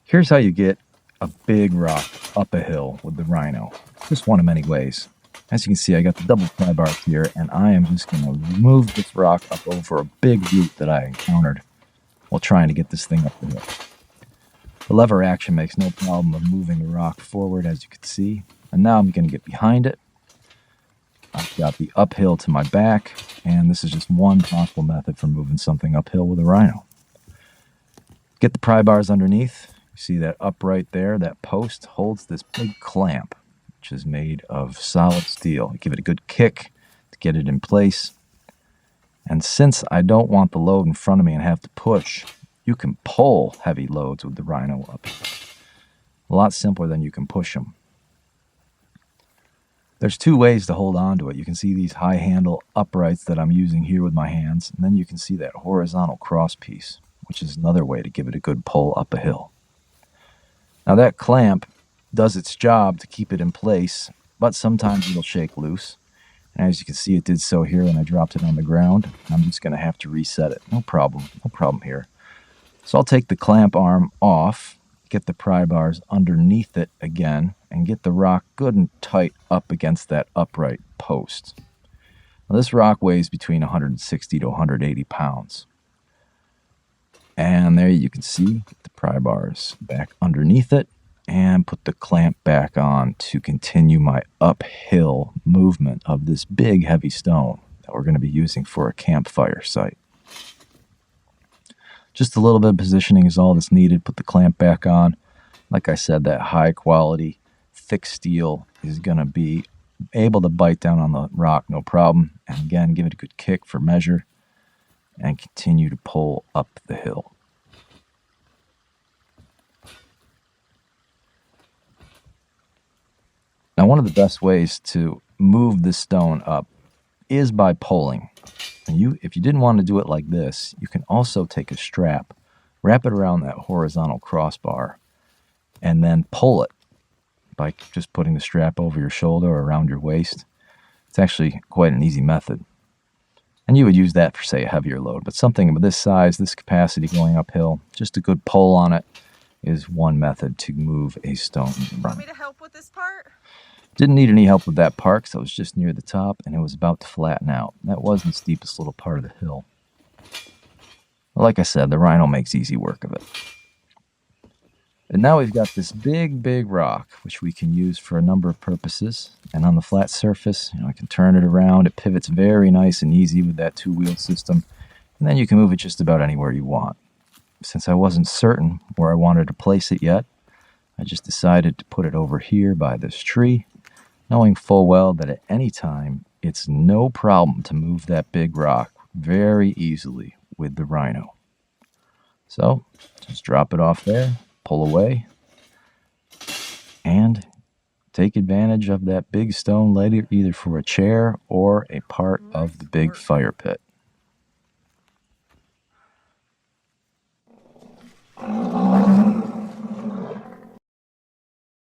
Here's how you get a big rock up a hill with the Rhino. Just one of many ways. As you can see, I got the double pry bars here, and I am just going to move this rock up over a big root that I encountered while trying to get this thing up the hill. The lever action makes no problem of moving the rock forward, as you can see. And now I'm going to get behind it. I've got the uphill to my back, and this is just one possible method for moving something uphill with a Rhino. Get the pry bars underneath. You see that upright there, that post holds this big clamp, which is made of solid steel. You give it a good kick to get it in place. And since I don't want the load in front of me and have to push, you can pull heavy loads with the Rhino up. A lot simpler than you can push them. There's two ways to hold on to it. You can see these high handle uprights that I'm using here with my hands, and then you can see that horizontal cross piece, which is another way to give it a good pull up a hill. Now that clamp does its job to keep it in place, but sometimes it'll shake loose. And as you can see, it did so here when I dropped it on the ground. I'm just going to have to reset it. No problem here. So I'll take the clamp arm off, get the pry bars underneath it again, and get the rock good and tight up against that upright post. Now this rock weighs between 160 to 180 pounds. And there you can see the pry bars back underneath it and put the clamp back on to continue my uphill movement of this big heavy stone that we're going to be using for a campfire site. Just a little bit of positioning is all that's needed. Put the clamp back on. Like I said, that high quality, thick steel is going to be able to bite down on the rock, no problem. And again, give it a good kick for measure and continue to pull up the hill. Now, one of the best ways to move this stone up is by pulling. And if you didn't want to do it like this, you can also take a strap, wrap it around that horizontal crossbar, and then pull it by just putting the strap over your shoulder or around your waist. It's actually quite an easy method. And you would use that for, say, a heavier load. But something of this size, this capacity going uphill, just a good pull on it is one method to move a stone. Want me to help with this part? Didn't need any help with that part because I was just near the top and it was about to flatten out. That wasn't the steepest little part of the hill. Like I said, the Rhino makes easy work of it. And now we've got this big rock, which we can use for a number of purposes. And on the flat surface, I can turn it around. It pivots very nice and easy with that two-wheel system. And then you can move it just about anywhere you want. Since I wasn't certain where I wanted to place it yet, I just decided to put it over here by this tree, knowing full well that at any time, it's no problem to move that big rock very easily with the Rhino. So, just drop it off there, pull away, and take advantage of that big stone later, either for a chair or a part of the big fire pit.